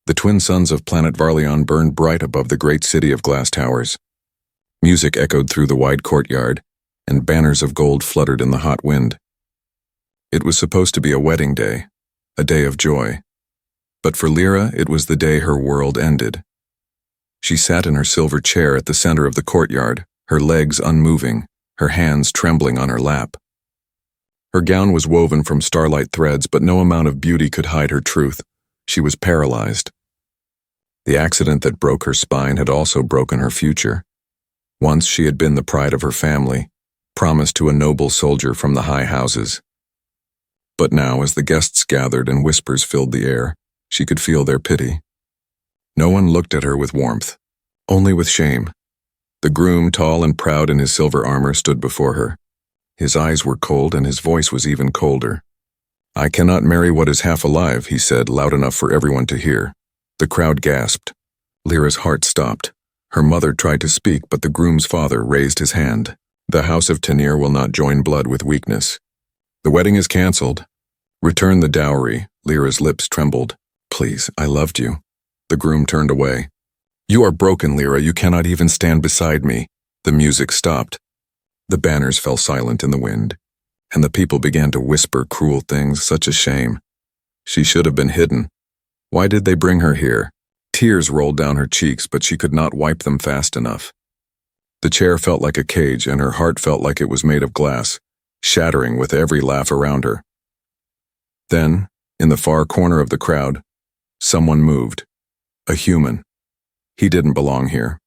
The twin suns of planet Varlion burned bright above the great city of glass towers. Music echoed through the wide courtyard, and banners of gold fluttered in the hot wind. It was supposed to be a wedding day, a day of joy. But for Lyra, it was the day her world ended. She sat in her silver chair at the center of the courtyard, her legs unmoving, her hands trembling on her lap. Her gown was woven from starlight threads, but no amount of beauty could hide her truth. She was paralyzed. The accident that broke her spine had also broken her future. Once she had been the pride of her family, promised to a noble soldier from the high houses. But now, as the guests gathered and whispers filled the air, she could feel their pity. No one looked at her with warmth, only with shame. The groom, tall and proud in his silver armor, stood before her. His eyes were cold and his voice was even colder. "I cannot marry what is half alive," he said, loud enough for everyone to hear. The crowd gasped. Lyra's heart stopped. Her mother tried to speak, but the groom's father raised his hand. "The House of Tenir will not join blood with weakness. The wedding is cancelled. Return the dowry." Lyra's lips trembled. "Please, I loved you." The groom turned away. "You are broken, Lyra. You cannot even stand beside me." The music stopped. The banners fell silent in the wind, and the people began to whisper cruel things. Such a shame. She should have been hidden. Why did they bring her here? Tears rolled down her cheeks, but she could not wipe them fast enough. The chair felt like a cage, and her heart felt like it was made of glass, shattering with every laugh around her. Then, in the far corner of the crowd, someone moved. A human. He didn't belong here.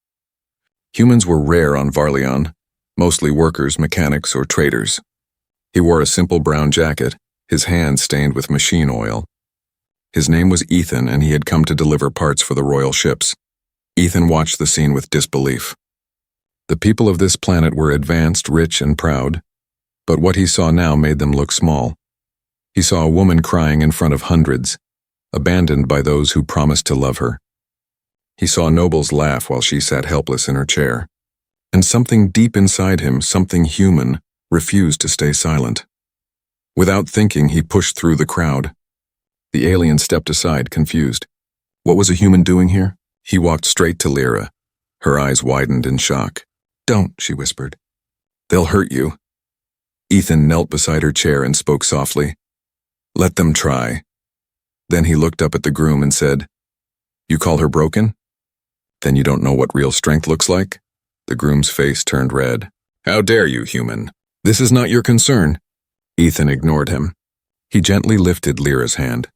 Humans were rare on Varlion, mostly workers, mechanics, or traders. He wore a simple brown jacket, his hands stained with machine oil. His name was Ethan, and he had come to deliver parts for the royal ships. Ethan watched the scene with disbelief. The people of this planet were advanced, rich, and proud, but what he saw now made them look small. He saw a woman crying in front of hundreds, abandoned by those who promised to love her. He saw nobles laugh while she sat helpless in her chair. And something deep inside him, something human, refused to stay silent. Without thinking, he pushed through the crowd. The alien stepped aside, confused. What was a human doing here? He walked straight to Lyra. Her eyes widened in shock. "Don't," she whispered. "They'll hurt you." Ethan knelt beside her chair and spoke softly. "Let them try." Then he looked up at the groom and said, "You call her broken? Then you don't know what real strength looks like?" The groom's face turned red. "How dare you, human? This is not your concern." Ethan ignored him. He gently lifted Lyra's hand.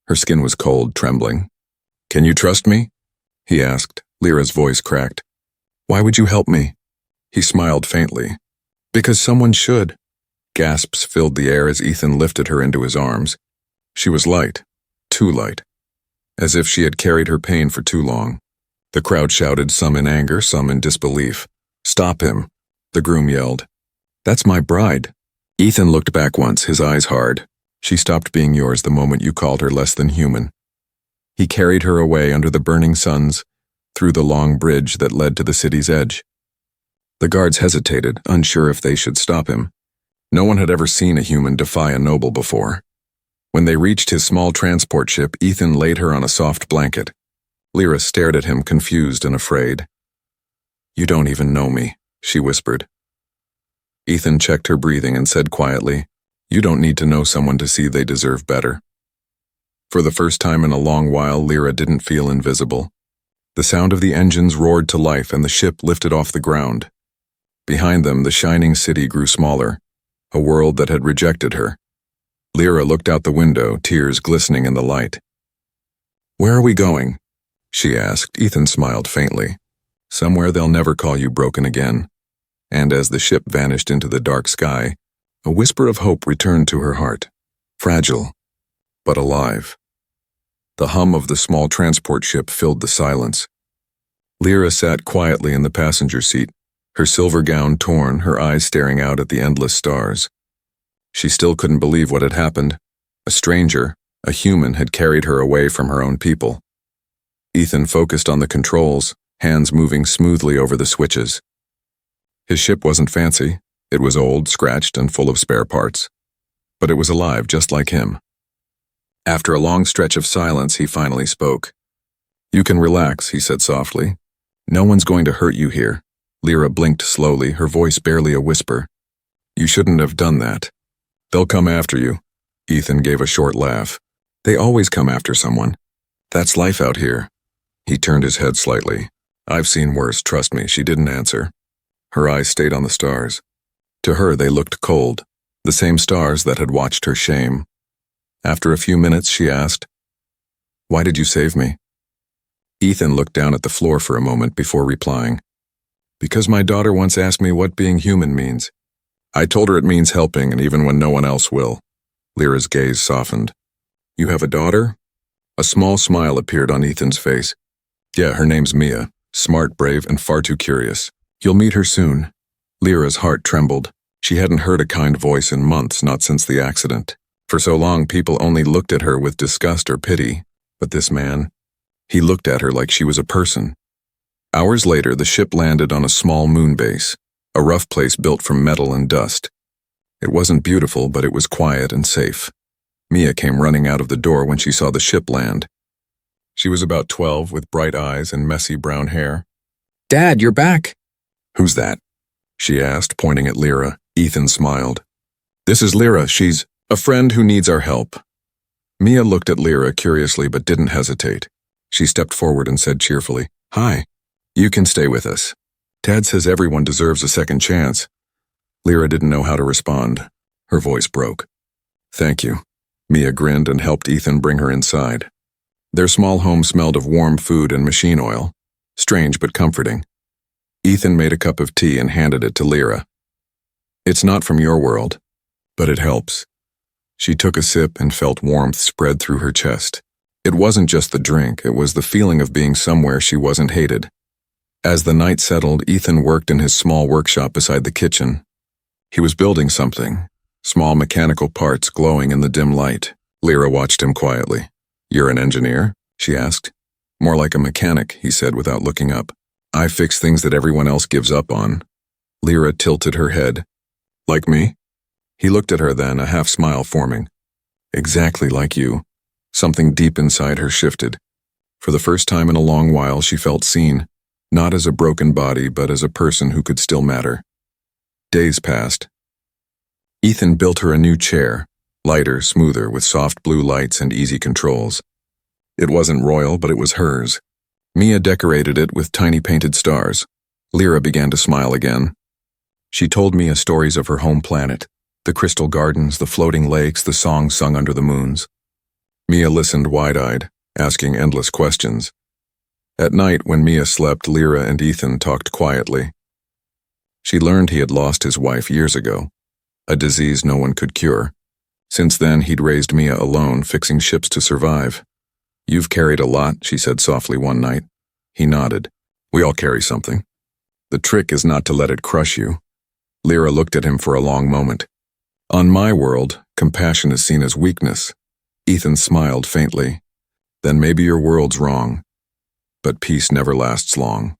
Her skin was cold, trembling. "Can you trust me?" he asked. Lyra's voice cracked. "Why would you help me?" He smiled faintly. "Because someone should." Gasps filled the air as Ethan lifted her into his arms. She was light, too light, as if she had carried her pain for too long. The crowd shouted, some in anger, some in disbelief. "Stop him," the groom yelled. "That's my bride." Ethan looked back once, his eyes hard. "She stopped being yours the moment you called her less than human." He carried her away under the burning suns, through the long bridge that led to the city's edge. The guards hesitated, unsure if they should stop him. No one had ever seen a human defy a noble before. When they reached his small transport ship, Ethan laid her on a soft blanket. Lyra stared at him, confused and afraid. "You don't even know me," she whispered. Ethan checked her breathing and said quietly, "You don't need to know someone to see they deserve better." For the first time in a long while, Lyra didn't feel invisible. The sound of the engines roared to life and the ship lifted off the ground. Behind them, the shining city grew smaller, a world that had rejected her. Lyra looked out the window, tears glistening in the light. "Where are we going?" she asked. Ethan smiled faintly. "Somewhere they'll never call you broken again." And as the ship vanished into the dark sky, a whisper of hope returned to her heart. Fragile, but alive. The hum of the small transport ship filled the silence. Lyra sat quietly in the passenger seat, her silver gown torn, her eyes staring out at the endless stars. She still couldn't believe what had happened. A stranger, a human, had carried her away from her own people. Ethan focused on the controls, hands moving smoothly over the switches. His ship wasn't fancy. It was old, scratched, and full of spare parts. But it was alive, just like him. After a long stretch of silence, he finally spoke. You can relax, he said softly. No one's going to hurt you here. Lyra blinked slowly, her voice barely a whisper. You shouldn't have done that. They'll come after you. Ethan gave a short laugh. They always come after someone. That's life out here. He turned his head slightly. I've seen worse, trust me. She didn't answer. Her eyes stayed on the stars. To her, they looked cold, the same stars that had watched her shame. After a few minutes, she asked, Why did you save me? Ethan looked down at the floor for a moment before replying. Because my daughter once asked me what being human means. I told her it means helping, and even when no one else will. Lyra's gaze softened. You have a daughter? A small smile appeared on Ethan's face. Yeah, her name's Mia. Smart, brave, and far too curious. You'll meet her soon. Lyra's heart trembled. She hadn't heard a kind voice in months, not since the accident. For so long, people only looked at her with disgust or pity. But this man, he looked at her like she was a person. Hours later, the ship landed on a small moon base, a rough place built from metal and dust. It wasn't beautiful, but it was quiet and safe. Mia came running out of the door when she saw the ship land. She was about 12, with bright eyes and messy brown hair. Dad, you're back. Who's that? She asked, pointing at Lyra. Ethan smiled. This is Lyra. She's a friend who needs our help. Mia looked at Lyra curiously but didn't hesitate. She stepped forward and said cheerfully, Hi. You can stay with us. Dad says everyone deserves a second chance. Lyra didn't know how to respond. Her voice broke. Thank you. Mia grinned and helped Ethan bring her inside. Their small home smelled of warm food and machine oil. Strange but comforting. Ethan made a cup of tea and handed it to Lyra. It's not from your world, but it helps. She took a sip and felt warmth spread through her chest. It wasn't just the drink, it was the feeling of being somewhere she wasn't hated. As the night settled, Ethan worked in his small workshop beside the kitchen. He was building something, small mechanical parts glowing in the dim light. Lyra watched him quietly. You're an engineer? She asked. More like a mechanic, he said without looking up. I fix things that everyone else gives up on. Lyra tilted her head. Like me? He looked at her then, a half smile forming. Exactly like you. Something deep inside her shifted. For the first time in a long while, she felt seen, not as a broken body, but as a person who could still matter. Days passed. Ethan built her a new chair, lighter, smoother, with soft blue lights and easy controls. It wasn't royal, but it was hers. Mia decorated it with tiny painted stars. Lyra began to smile again. She told Mia stories of her home planet, the crystal gardens, the floating lakes, the songs sung under the moons. Mia listened wide-eyed, asking endless questions. At night, when Mia slept, Lyra and Ethan talked quietly. She learned he had lost his wife years ago, a disease no one could cure. Since then, he'd raised Mia alone, fixing ships to survive. You've carried a lot, she said softly one night. He nodded. We all carry something. The trick is not to let it crush you. Lyra looked at him for a long moment. On my world, compassion is seen as weakness. Ethan smiled faintly. Then maybe your world's wrong. But peace never lasts long.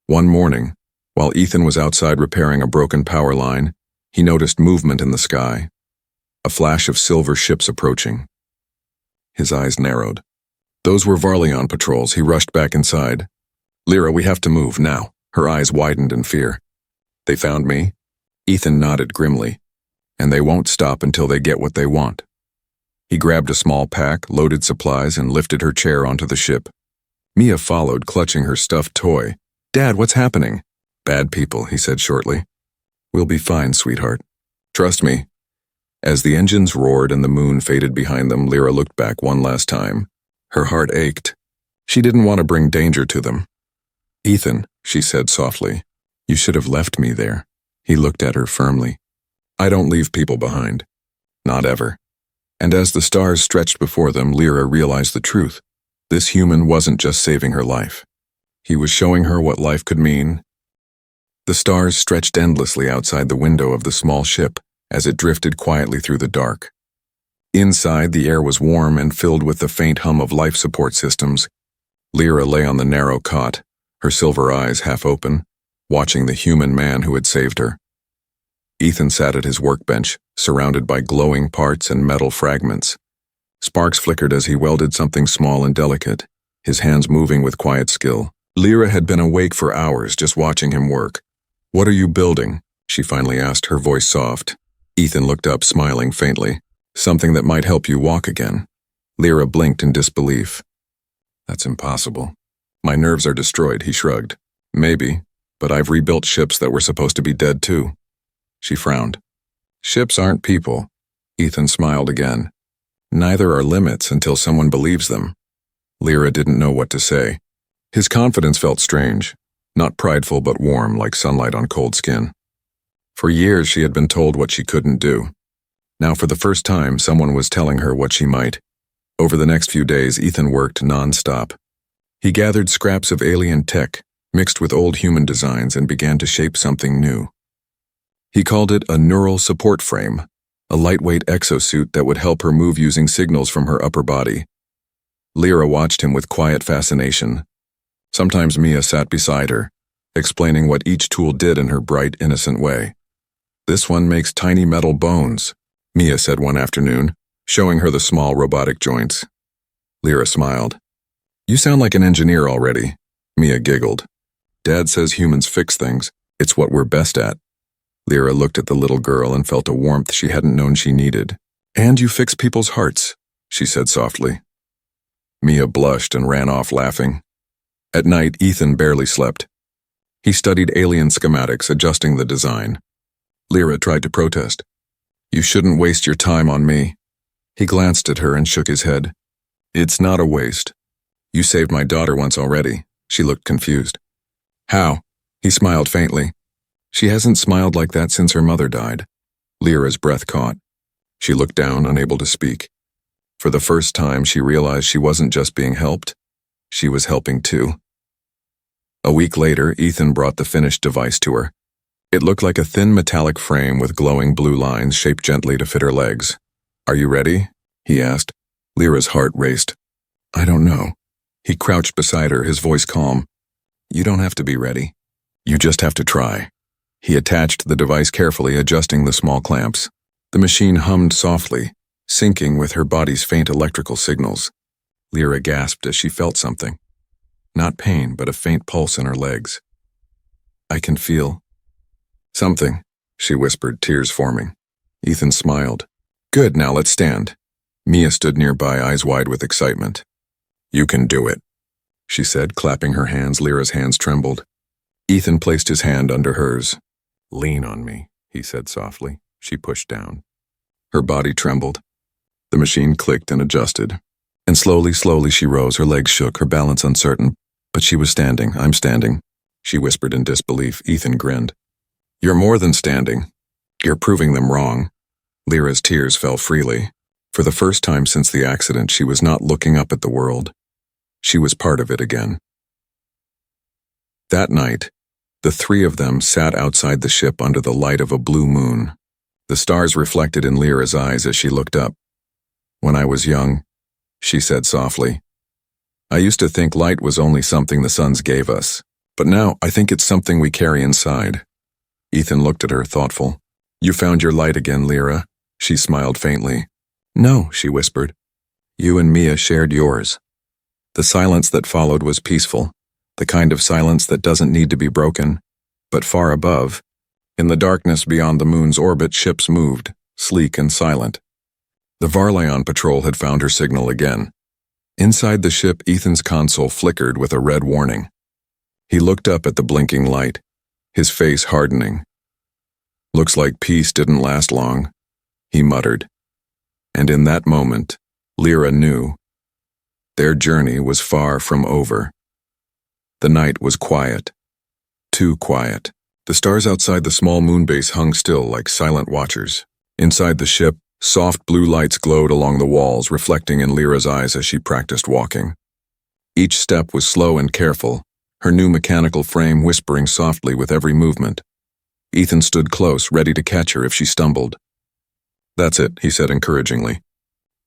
One morning, while Ethan was outside repairing a broken power line, he noticed movement in the sky. A flash of silver ships approaching. His eyes narrowed. Those were Varlion patrols. He rushed back inside. Lyra, we have to move, now. Her eyes widened in fear. They found me? Ethan nodded grimly. And they won't stop until they get what they want. He grabbed a small pack, loaded supplies, and lifted her chair onto the ship. Mia followed, clutching her stuffed toy. Dad, what's happening? Bad people, he said shortly. We'll be fine, sweetheart. Trust me. As the engines roared and the moon faded behind them, Lyra looked back one last time. Her heart ached. She didn't want to bring danger to them. Ethan, she said softly, you should have left me there. He looked at her firmly. I don't leave people behind. Not ever. And as the stars stretched before them, Lyra realized the truth. This human wasn't just saving her life. He was showing her what life could mean. The stars stretched endlessly outside the window of the small ship as it drifted quietly through the dark. Inside, the air was warm and filled with the faint hum of life support systems. Lyra lay on the narrow cot, her silver eyes half open, watching the human man who had saved her. Ethan sat at his workbench, surrounded by glowing parts and metal fragments. Sparks flickered as he welded something small and delicate, his hands moving with quiet skill. Lyra had been awake for hours just watching him work. "What are you building?" she finally asked, her voice soft. Ethan looked up, smiling faintly. "Something that might help you walk again." Lyra blinked in disbelief. "That's impossible." "My nerves are destroyed," he shrugged. "Maybe, but I've rebuilt ships that were supposed to be dead too." She frowned. "Ships aren't people." Ethan smiled again. "Neither are limits until someone believes them." Lyra didn't know what to say. His confidence felt strange, not prideful but warm like sunlight on cold skin. For years she had been told what she couldn't do. Now for the first time someone was telling her what she might. Over the next few days Ethan worked non-stop. He gathered scraps of alien tech, mixed with old human designs, and began to shape something new. He called it a neural support frame, a lightweight exosuit that would help her move using signals from her upper body. Lyra watched him with quiet fascination. Sometimes Mia sat beside her, explaining what each tool did in her bright, innocent way. "This one makes tiny metal bones," Mia said one afternoon, showing her the small robotic joints. Lyra smiled. "You sound like an engineer already," Mia giggled. "Dad says humans fix things. It's what we're best at." Lyra looked at the little girl and felt a warmth she hadn't known she needed. "And you fix people's hearts," she said softly. Mia blushed and ran off laughing. At night, Ethan barely slept. He studied alien schematics, adjusting the design. Lyra tried to protest. "You shouldn't waste your time on me." He glanced at her and shook his head. "It's not a waste. You saved my daughter once already." She looked confused. "How?" He smiled faintly. "She hasn't smiled like that since her mother died." Lyra's breath caught. She looked down, unable to speak. For the first time, she realized she wasn't just being helped. She was helping too. A week later, Ethan brought the finished device to her. It looked like a thin metallic frame with glowing blue lines shaped gently to fit her legs. "Are you ready?" he asked. Lyra's heart raced. "I don't know." He crouched beside her, his voice calm. "You don't have to be ready. You just have to try." He attached the device carefully, adjusting the small clamps. The machine hummed softly, syncing with her body's faint electrical signals. Lyra gasped as she felt something. Not pain, but a faint pulse in her legs. "I can feel something," she whispered, tears forming. Ethan smiled. "Good, now let's stand." Mia stood nearby, eyes wide with excitement. "You can do it," she said, clapping her hands. Lyra's hands trembled. Ethan placed his hand under hers. "Lean on me," he said softly. She pushed down. Her body trembled. The machine clicked and adjusted. And slowly she rose, her legs shook, her balance uncertain. But she was standing. "I'm standing," she whispered in disbelief. Ethan grinned. "You're more than standing. You're proving them wrong." Lyra's tears fell freely. For the first time since the accident, she was not looking up at the world. She was part of it again. That night, the three of them sat outside the ship under the light of a blue moon. The stars reflected in Lyra's eyes as she looked up. "When I was young," she said softly, "I used to think light was only something the suns gave us. But now I think it's something we carry inside." Ethan looked at her, thoughtful. "You found your light again, Lyra." She smiled faintly. "No," she whispered. "You and Mia shared yours." The silence that followed was peaceful, the kind of silence that doesn't need to be broken. But far above, in the darkness beyond the moon's orbit, ships moved, sleek and silent. The Varlion patrol had found her signal again. Inside the ship, Ethan's console flickered with a red warning. He looked up at the blinking light, his face hardening. "Looks like peace didn't last long," he muttered. And in that moment, Lyra knew. Their journey was far from over. The night was quiet. Too quiet. The stars outside the small moon base hung still like silent watchers. Inside the ship, soft blue lights glowed along the walls, reflecting in Lyra's eyes as she practiced walking. Each step was slow and careful, her new mechanical frame whispering softly with every movement. Ethan stood close, ready to catch her if she stumbled. "That's it," he said encouragingly.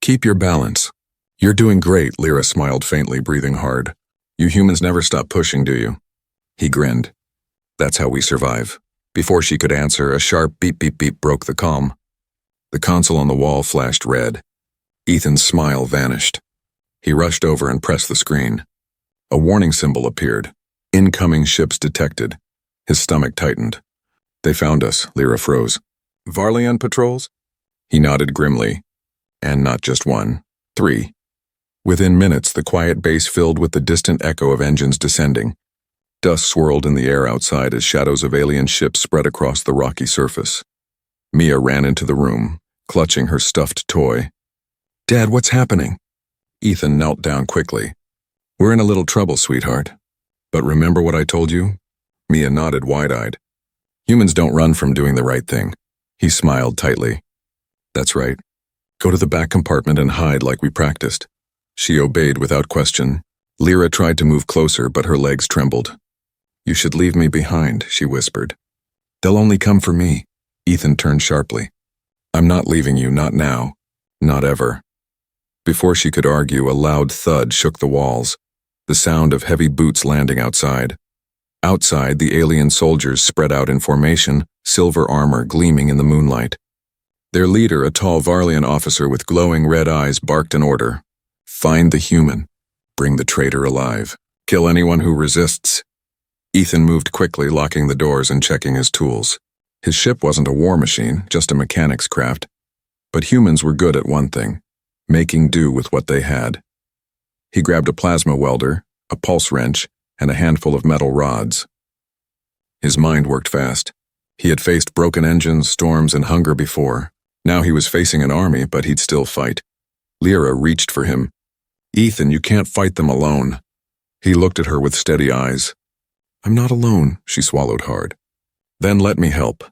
"Keep your balance." "You're doing great," Lyra smiled faintly, breathing hard. "You humans never stop pushing, do you?" He grinned. "That's how we survive." Before she could answer, a sharp beep beep beep broke the calm. The console on the wall flashed red. Ethan's smile vanished. He rushed over and pressed the screen. A warning symbol appeared. Incoming ships detected. His stomach tightened. They found us, Lyra froze. Varlian patrols? He nodded grimly. And not just one. 3. Within minutes, the quiet base filled with the distant echo of engines descending. Dust swirled in the air outside as shadows of alien ships spread across the rocky surface. Mia ran into the room, clutching her stuffed toy. "Dad, what's happening?" Ethan knelt down quickly. "We're in a little trouble, sweetheart. But remember what I told you?" Mia nodded wide-eyed. "Humans don't run from doing the right thing." He smiled tightly. "That's right. Go to the back compartment and hide like we practiced." She obeyed without question. Lyra tried to move closer, but her legs trembled. "You should leave me behind," she whispered. "They'll only come for me." Ethan turned sharply. "I'm not leaving you, not now. Not ever." Before she could argue, a loud thud shook the walls, the sound of heavy boots landing outside. Outside, the alien soldiers spread out in formation, silver armor gleaming in the moonlight. Their leader, a tall Varlian officer with glowing red eyes, barked an order. "Find the human. Bring the traitor alive. Kill anyone who resists." Ethan moved quickly, locking the doors and checking his tools. His ship wasn't a war machine, just a mechanic's craft. But humans were good at one thing: making do with what they had. He grabbed a plasma welder, a pulse wrench, and a handful of metal rods. His mind worked fast. He had faced broken engines, storms, and hunger before. Now he was facing an army, but he'd still fight. Lyra reached for him. "Ethan, you can't fight them alone." He looked at her with steady eyes. "I'm not alone," she swallowed hard. "Then let me help."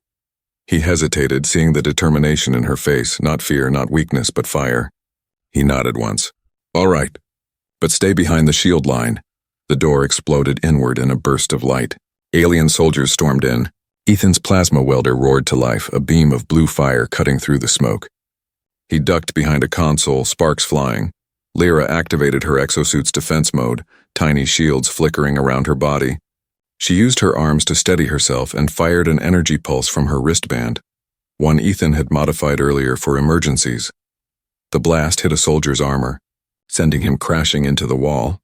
He hesitated, seeing the determination in her face, not fear, not weakness, but fire. He nodded once. "All right, but stay behind the shield line." The door exploded inward in a burst of light. Alien soldiers stormed in. Ethan's plasma welder roared to life, a beam of blue fire cutting through the smoke. He ducked behind a console, sparks flying. Lyra activated her exosuit's defense mode, tiny shields flickering around her body. She used her arms to steady herself and fired an energy pulse from her wristband, one Ethan had modified earlier for emergencies. The blast hit a soldier's armor, sending him crashing into the wall.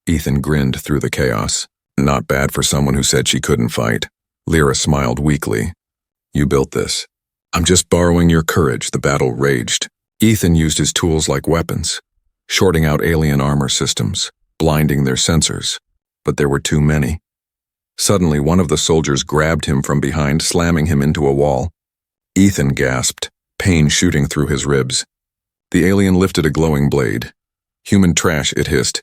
Ethan grinned through the chaos. "Not bad for someone who said she couldn't fight." Lyra smiled weakly. "You built this." "I'm just borrowing your courage." The battle raged. Ethan used his tools like weapons, shorting out alien armor systems, blinding their sensors. But there were too many. Suddenly, one of the soldiers grabbed him from behind, slamming him into a wall. Ethan gasped, pain shooting through his ribs. The alien lifted a glowing blade. "Human trash," it hissed.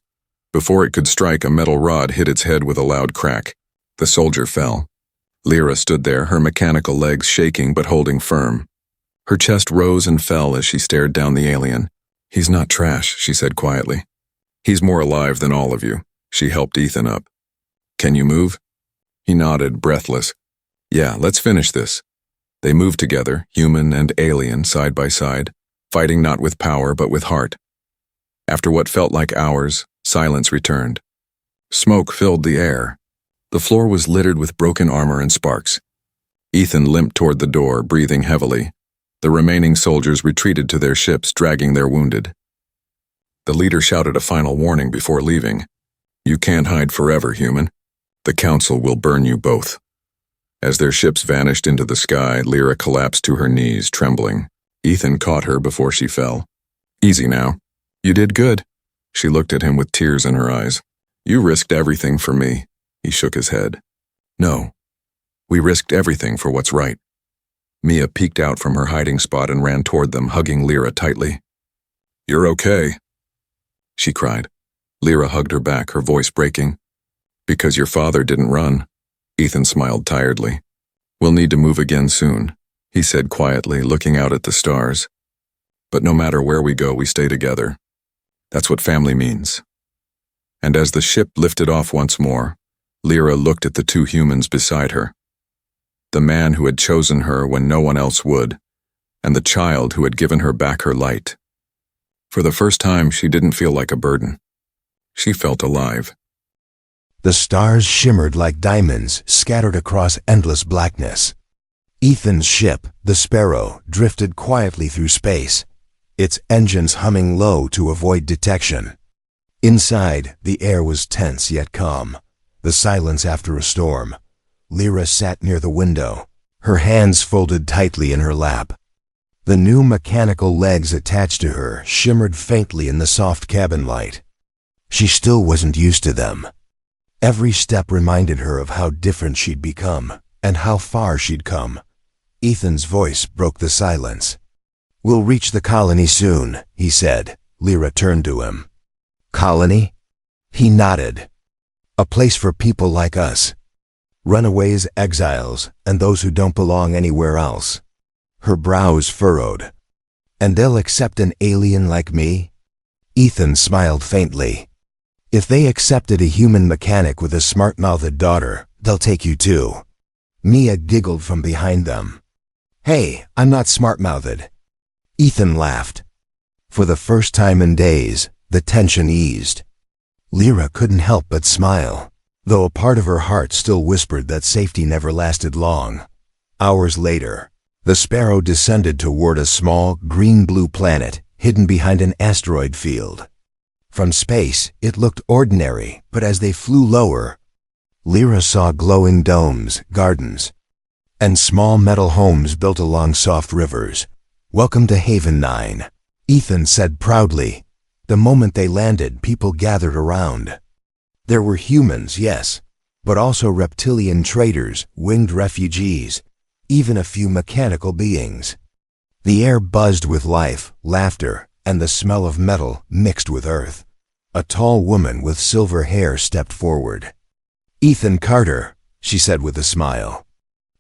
Before it could strike, a metal rod hit its head with a loud crack. The soldier fell. Lyra stood there, her mechanical legs shaking but holding firm. Her chest rose and fell as she stared down the alien. "He's not trash," she said quietly. "He's more alive than all of you." She helped Ethan up. "Can you move?" He nodded, breathless. "Yeah, let's finish this." They moved together, human and alien, side by side, fighting not with power but with heart. After what felt like hours, silence returned. Smoke filled the air. The floor was littered with broken armor and sparks. Ethan limped toward the door, breathing heavily. The remaining soldiers retreated to their ships, dragging their wounded. The leader shouted a final warning before leaving. "You can't hide forever, human. The Council will burn you both." As their ships vanished into the sky, Lyra collapsed to her knees, trembling. Ethan caught her before she fell. "Easy now. You did good." She looked at him with tears in her eyes. "You risked everything for me." He shook his head. "No. We risked everything for what's right." Mia peeked out from her hiding spot and ran toward them, hugging Lyra tightly. "You're okay," she cried. Lyra hugged her back, her voice breaking. "Because your father didn't run." Ethan smiled tiredly. "We'll need to move again soon," he said quietly, looking out at the stars. "But no matter where we go, we stay together. That's what family means." And as the ship lifted off once more, Lyra looked at the two humans beside her. The man who had chosen her when no one else would, and the child who had given her back her light. For the first time, she didn't feel like a burden. She felt alive. The stars shimmered like diamonds scattered across endless blackness. Ethan's ship, the Sparrow, drifted quietly through space, its engines humming low to avoid detection. Inside, the air was tense yet calm, the silence after a storm. Lyra sat near the window, her hands folded tightly in her lap. The new mechanical legs attached to her shimmered faintly in the soft cabin light. She still wasn't used to them. Every step reminded her of how different she'd become and how far she'd come. Ethan's voice broke the silence. "We'll reach the colony soon," he said. Lyra turned to him. "Colony?" He nodded. "A place for people like us. Runaways, exiles, and those who don't belong anywhere else." Her brows furrowed. "And they'll accept an alien like me?" Ethan smiled faintly. "If they accepted a human mechanic with a smart-mouthed daughter, they'll take you too." Mia giggled from behind them. "Hey, I'm not smart-mouthed." Ethan laughed. For the first time in days, the tension eased. Lyra couldn't help but smile, though a part of her heart still whispered that safety never lasted long. Hours later, the Sparrow descended toward a small, green-blue planet hidden behind an asteroid field. From space, it looked ordinary, but as they flew lower, Lyra saw glowing domes, gardens, and small metal homes built along soft rivers. "Welcome to Haven 9, Ethan said proudly. The moment they landed, people gathered around. There were humans, yes, but also reptilian traders, winged refugees, even a few mechanical beings. The air buzzed with life, laughter, and the smell of metal mixed with earth. A tall woman with silver hair stepped forward. "Ethan Carter," she said with a smile.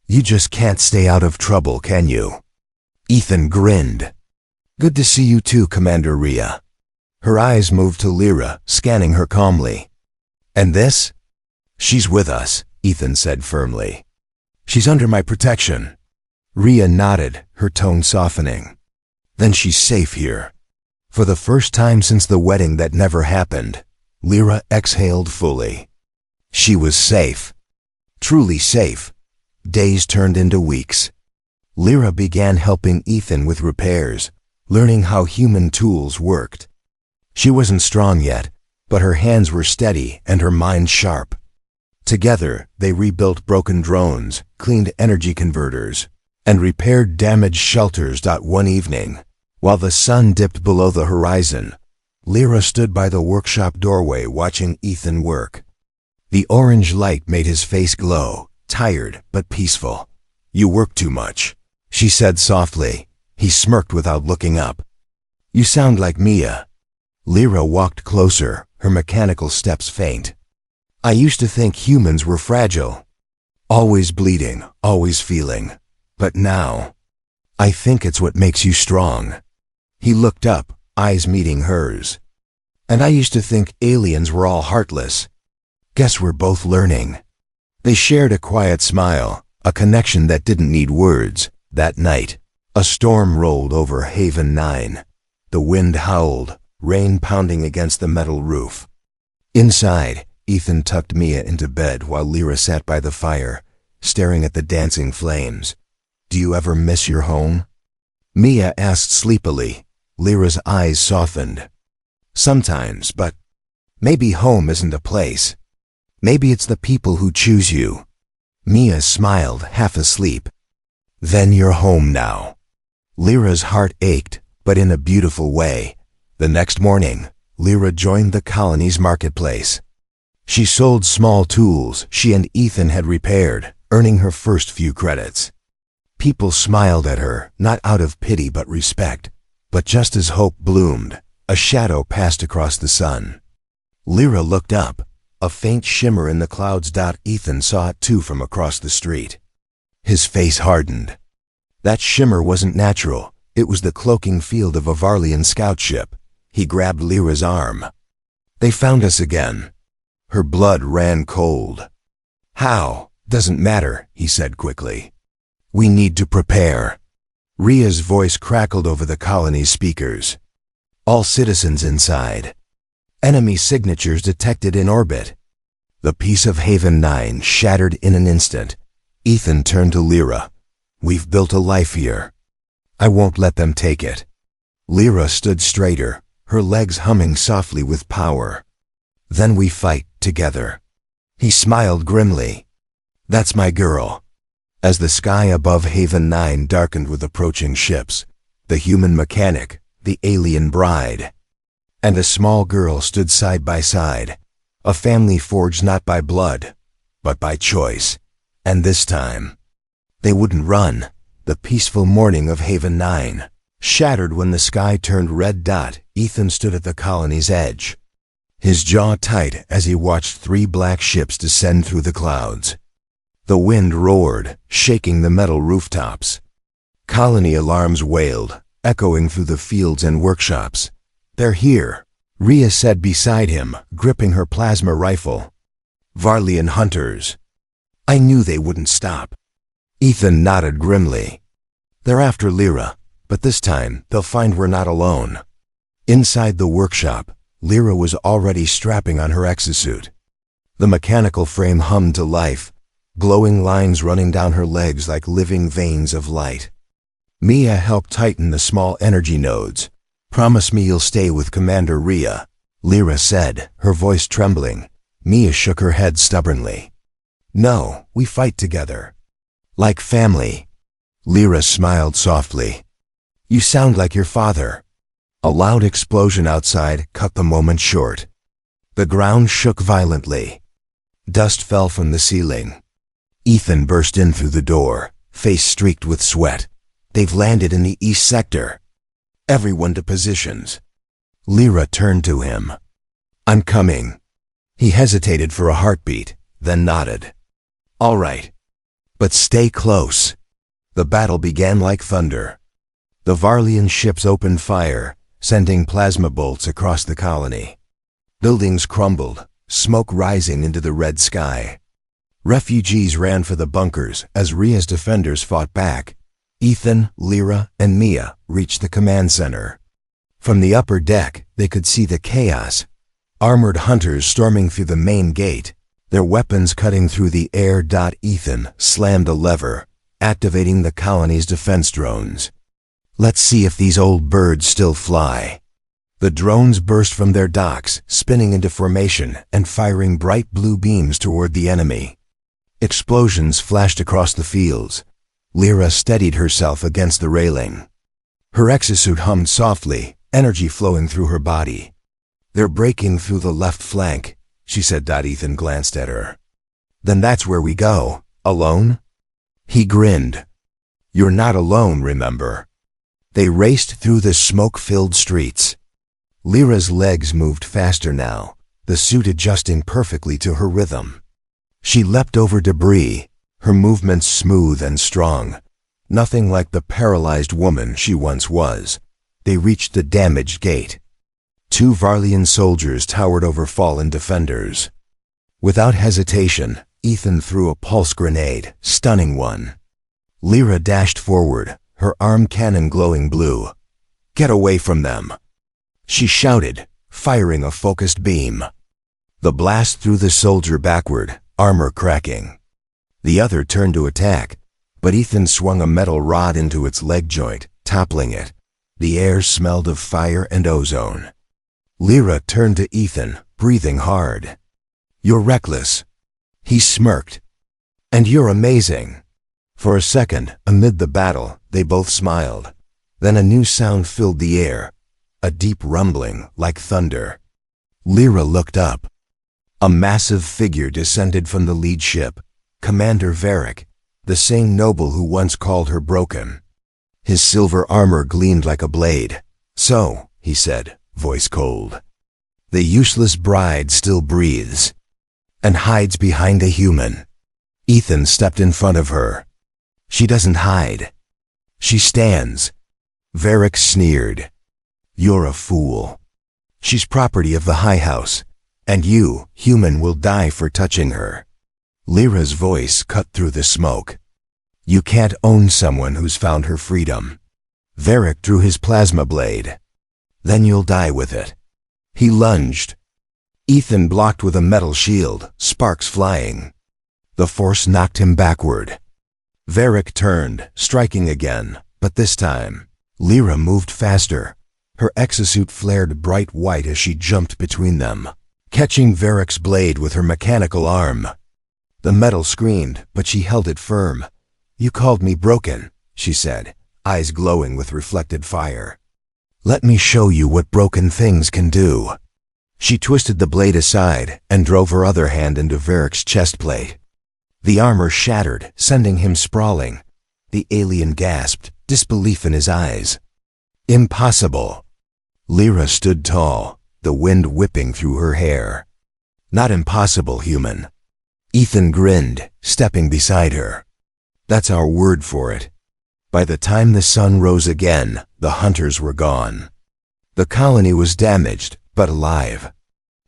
"You just can't stay out of trouble, can you?" Ethan grinned. "Good to see you too, Commander Rhea." Her eyes moved to Lyra, scanning her calmly. "And this?" "She's with us," Ethan said firmly. "She's under my protection." Rhea nodded, her tone softening. "Then she's safe here." For the first time since the wedding that never happened, Lyra exhaled fully. She was safe. Truly safe. Days turned into weeks. Lyra began helping Ethan with repairs, learning how human tools worked. She wasn't strong yet, but her hands were steady and her mind sharp. Together, they rebuilt broken drones, cleaned energy converters, and repaired damaged shelters. One evening, while the sun dipped below the horizon, Lyra stood by the workshop doorway watching Ethan work. The orange light made his face glow, tired but peaceful. "You work too much," she said softly. He smirked without looking up. "You sound like Mia." Lyra walked closer, her mechanical steps faint. "I used to think humans were fragile. Always bleeding, always feeling. But now, I think it's what makes you strong." He looked up, eyes meeting hers. "And I used to think aliens were all heartless. Guess we're both learning." They shared a quiet smile, a connection that didn't need words. That night, a storm rolled over Haven 9. The wind howled, rain pounding against the metal roof. Inside, Ethan tucked Mia into bed while Lyra sat by the fire, staring at the dancing flames. "Do you ever miss your home?" Mia asked sleepily. Lyra's eyes softened. "Sometimes, but maybe home isn't a place. Maybe it's the people who choose you." Mia smiled, half asleep. "Then you're home now." Lyra's heart ached, but in a beautiful way. The next morning, Lyra joined the colony's marketplace. She sold small tools she and Ethan had repaired, earning her first few credits. People smiled at her, not out of pity but respect. But just as hope bloomed, a shadow passed across the sun. Lyra looked up, a faint shimmer in the clouds. Ethan saw it too from across the street. His face hardened. That shimmer wasn't natural. It was the cloaking field of a Varlian scout ship. He grabbed Lyra's arm. "They found us again." Her blood ran cold. "How? Doesn't matter," he said quickly. "We need to prepare." Rhea's voice crackled over the colony's speakers. "All citizens inside. Enemy signatures detected in orbit." The peace of Haven 9 shattered in an instant. Ethan turned to Lyra. "We've built a life here. I won't let them take it." Lyra stood straighter, her legs humming softly with power. Then we fight together." He smiled grimly. "That's my girl." As the sky above Haven 9 darkened with approaching ships, the human mechanic, the alien bride, and a small girl stood side by side, a family forged not by blood, but by choice. And this time, they wouldn't run. The peaceful morning of Haven 9 shattered when the sky turned red dot. Ethan stood at the colony's edge, his jaw tight as he watched 3 black ships descend through the clouds. The wind roared, shaking the metal rooftops. Colony alarms wailed, echoing through the fields and workshops. "They're here," Rhea said beside him, gripping her plasma rifle. "Varlian hunters." "I knew they wouldn't stop." Ethan nodded grimly. "They're after Lyra, but this time they'll find we're not alone." Inside the workshop, Lyra was already strapping on her exosuit. The mechanical frame hummed to life, glowing lines running down her legs like living veins of light. Mia helped tighten the small energy nodes. "Promise me you'll stay with Commander Rhea," Lyra said, her voice trembling. Mia shook her head stubbornly. "No, we fight together. Like family." Lyra smiled softly. "You sound like your father." A loud explosion outside cut the moment short. The ground shook violently. Dust fell from the ceiling. Ethan burst in through the door, face streaked with sweat. "They've landed in the east sector." "Everyone to positions." Lyra turned to him. "I'm coming." He hesitated for a heartbeat, then nodded. "All right. But stay close." The battle began like thunder. The Varlian ships opened fire, sending plasma bolts across the colony. Buildings crumbled, smoke rising into the red sky. Refugees ran for the bunkers as Rhea's defenders fought back. Ethan, Lyra, and Mia reached the command center. From the upper deck, they could see the chaos. Armored hunters storming through the main gate, their weapons cutting through the air. Ethan slammed a lever, activating the colony's defense drones. "Let's see if these old birds still fly." The drones burst from their docks, spinning into formation and firing bright blue beams toward the enemy. Explosions flashed across the fields. Lyra steadied herself against the railing. Her exosuit hummed softly, energy flowing through her body. "They're breaking through the left flank," she said. Ethan glanced at her. "Then that's where we go. Alone?" He grinned. "You're not alone, remember?" They raced through the smoke-filled streets. Lyra's legs moved faster now, the suit adjusting perfectly to her rhythm. She leapt over debris, her movements smooth and strong, nothing like the paralyzed woman she once was. They reached the damaged gate. 2 Varlian soldiers towered over fallen defenders. Without hesitation, Ethan threw a pulse grenade, stunning one. Lyra dashed forward, her arm cannon glowing blue. "Get away from them!" she shouted, firing a focused beam. The blast threw the soldier backward, armor cracking. The other turned to attack, but Ethan swung a metal rod into its leg joint, toppling it. The air smelled of fire and ozone. Lyra turned to Ethan, breathing hard. "You're reckless." He smirked. "And you're amazing." For a second, amid the battle, they both smiled. Then a new sound filled the air, a deep rumbling like thunder. Lyra looked up. A massive figure descended from the lead ship, Commander Varric, the same noble who once called her broken. His silver armor gleamed like a blade. "So," he said, voice cold, "the useless bride still breathes and hides behind a human." Ethan stepped in front of her. "She doesn't hide. She stands." Varric sneered. "You're a fool. She's property of the High House, and you, human, will die for touching her." Lyra's voice cut through the smoke. "You can't own someone who's found her freedom." Varric drew his plasma blade. "Then you'll die with it." He lunged. Ethan blocked with a metal shield, sparks flying. The force knocked him backward. Varric turned, striking again, but this time, Lyra moved faster. Her exosuit flared bright white as she jumped between them. catching Varric's blade with her mechanical arm. The metal screamed, but she held it firm. "You called me broken," she said, eyes glowing with reflected fire. "Let me show you what broken things can do." She twisted the blade aside and drove her other hand into Varric's chest plate. The armor shattered, sending him sprawling. The alien gasped, disbelief in his eyes. "Impossible." Lyra stood tall, the wind whipping through her hair. "Not impossible, human." Ethan grinned, stepping beside her. "That's our word for it." By the time the sun rose again, the hunters were gone. The colony was damaged, but alive.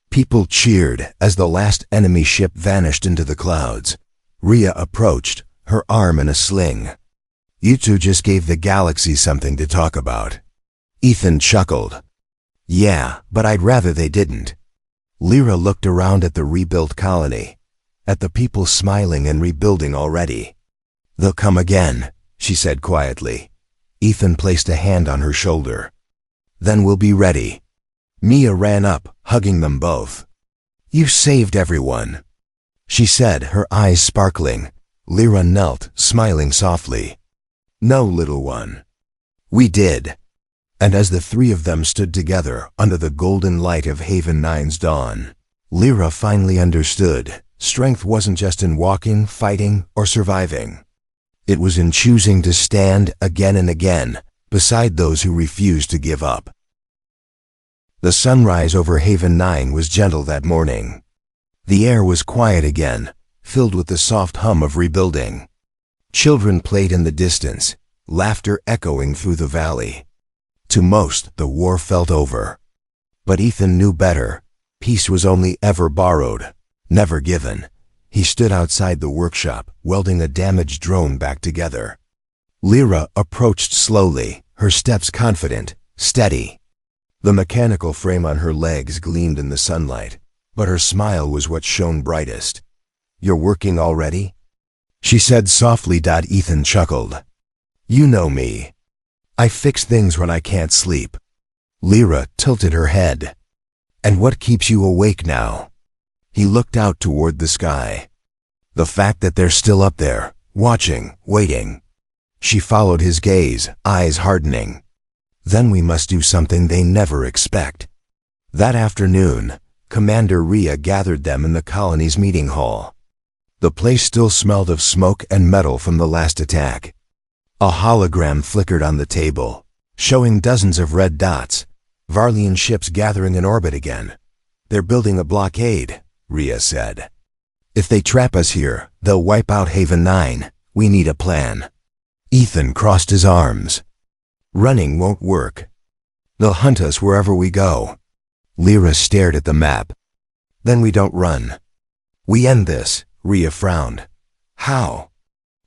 People cheered as the last enemy ship vanished into the clouds. Rhea approached, her arm in a sling. "You two just gave the galaxy something to talk about." Ethan chuckled. "Yeah, but I'd rather they didn't." Lyra looked around at the rebuilt colony, at the people smiling and rebuilding already. "They'll come again," she said quietly. Ethan placed a hand on her shoulder. "Then we'll be ready." Mia ran up, hugging them both. "You saved everyone," she said, her eyes sparkling. Lyra knelt, smiling softly. "No, little one. We did." And as the three of them stood together under the golden light of Haven 9's dawn, Lyra finally understood. Strength wasn't just in walking, fighting, or surviving. It was in choosing to stand again and again beside those who refused to give up. The sunrise over Haven 9 was gentle that morning. The air was quiet again, filled with the soft hum of rebuilding. Children played in the distance, laughter echoing through the valley. To most, the war felt over. But Ethan knew better. Peace was only ever borrowed, never given. He stood outside the workshop, welding a damaged drone back together. Lyra approached slowly, her steps confident, steady. The mechanical frame on her legs gleamed in the sunlight, but her smile was what shone brightest. "You're working already?" she said softly. Ethan chuckled. "You know me. I fix things when I can't sleep." Lyra tilted her head. "And what keeps you awake now?" He looked out toward the sky. "The fact that they're still up there, watching, waiting." She followed his gaze, eyes hardening. "Then we must do something they never expect." That afternoon, Commander Rhea gathered them in the colony's meeting hall. The place still smelled of smoke and metal from the last attack. A hologram flickered on the table, showing dozens of red dots. Varlian ships gathering in orbit again. "They're building a blockade," Rhea said. "If they trap us here, they'll wipe out Haven 9. We need a plan." Ethan crossed his arms. "Running won't work. They'll hunt us wherever we go." Lyra stared at the map. "Then we don't run. We end this," Rhea frowned. "How?"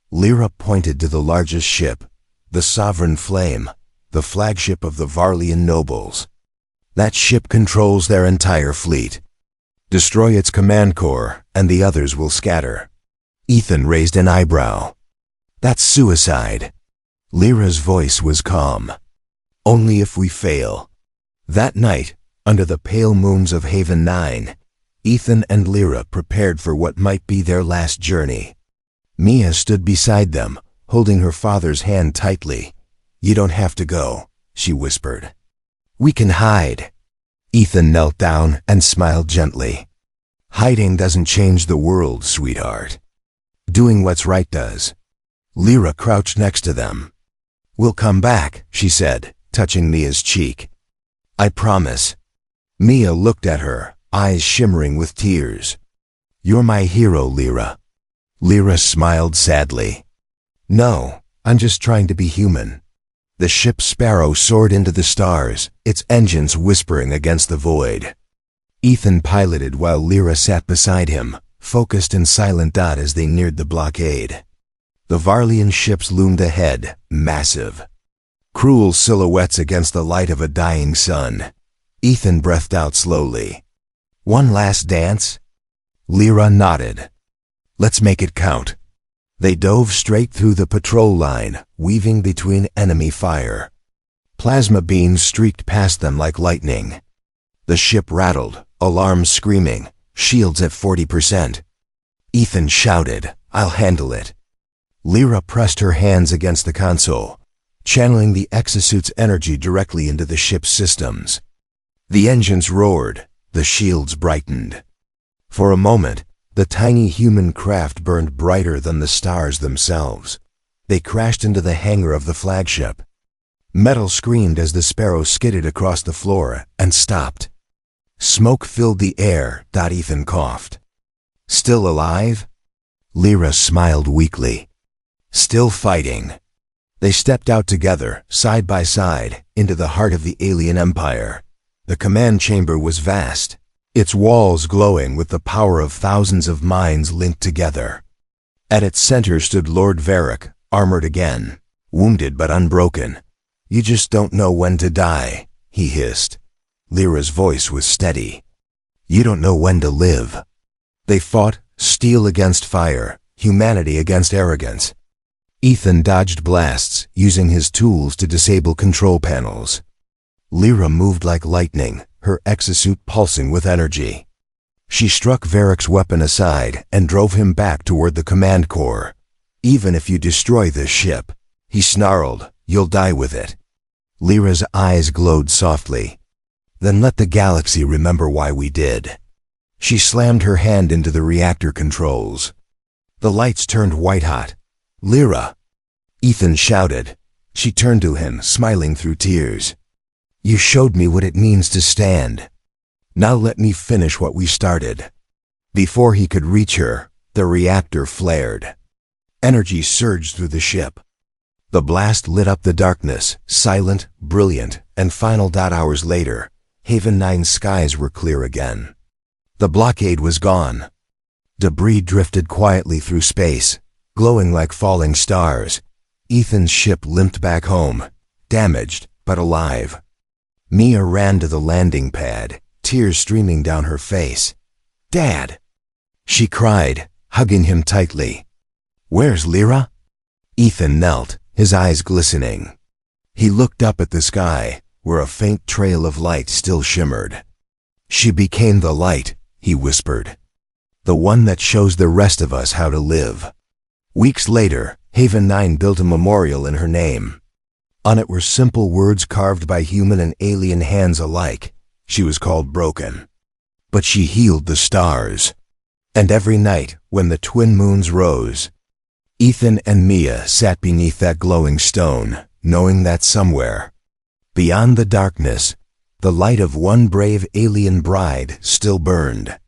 Lyra pointed to the largest ship, the Sovereign Flame, the flagship of the Varlian nobles. "That ship controls their entire fleet. Destroy its command core, and the others will scatter." Ethan raised an eyebrow. "That's suicide." Lyra's voice was calm. "Only if we fail." That night, under the pale moons of Haven 9, Ethan and Lyra prepared for what might be their last journey. Mia stood beside them, holding her father's hand tightly. "You don't have to go," she whispered. "We can hide." Ethan knelt down and smiled gently. "Hiding doesn't change the world, sweetheart. Doing what's right does." Lyra crouched next to them. "We'll come back," she said, touching Mia's cheek. "I promise." Mia looked at her, eyes shimmering with tears. "You're my hero, Lyra." Lyra smiled sadly. "No, I'm just trying to be human." The ship Sparrow soared into the stars, its engines whispering against the void. Ethan piloted while Lyra sat beside him, focused and silent. As they neared the blockade, the Varlian ships loomed ahead, massive. Cruel silhouettes against the light of a dying sun. Ethan breathed out slowly. "One last dance?" Lyra nodded. "Let's make it count." They dove straight through the patrol line, weaving between enemy fire. Plasma beams streaked past them like lightning. The ship rattled, alarms screaming, shields at 40%. Ethan shouted, "I'll handle it." Lyra pressed her hands against the console, channeling the exosuit's energy directly into the ship's systems. The engines roared, the shields brightened. For a moment, the tiny human craft burned brighter than the stars themselves. They crashed into the hangar of the flagship. Metal screamed as the Sparrow skidded across the floor and stopped. Smoke filled the air. Ethan coughed. "Still alive?" Lyra smiled weakly. "Still fighting." They stepped out together, side by side, into the heart of the alien empire. The command chamber was vast, its walls glowing with the power of thousands of minds linked together. At its center stood Lord Varric, armored again, wounded but unbroken. "You just don't know when to die," he hissed. Lyra's voice was steady. "You don't know when to live." They fought, steel against fire, humanity against arrogance. Ethan dodged blasts, using his tools to disable control panels. Lyra moved like lightning, her exosuit pulsing with energy. She struck Varric's weapon aside and drove him back toward the command core. "Even if you destroy this ship," he snarled, "you'll die with it." Lyra's eyes glowed softly. "Then let the galaxy remember why we did." She slammed her hand into the reactor controls. The lights turned white-hot. "Lyra!" Ethan shouted. She turned to him, smiling through tears. "You showed me what it means to stand. Now let me finish what we started." Before he could reach her, the reactor flared. Energy surged through the ship. The blast lit up the darkness, silent, brilliant, and final. Hours later, Haven 9's skies were clear again. The blockade was gone. Debris drifted quietly through space, glowing like falling stars. Ethan's ship limped back home, damaged but alive. Mia ran to the landing pad, tears streaming down her face. "Dad!" she cried, hugging him tightly. "Where's Lyra?" Ethan knelt, his eyes glistening. He looked up at the sky, where a faint trail of light still shimmered. "She became the light," he whispered. "The one that shows the rest of us how to live." Weeks later, Haven 9 built a memorial in her name. On it were simple words carved by human and alien hands alike. She was called Broken. But she healed the stars. And every night, when the twin moons rose, Ethan and Mia sat beneath that glowing stone, knowing that somewhere, beyond the darkness, the light of one brave alien bride still burned.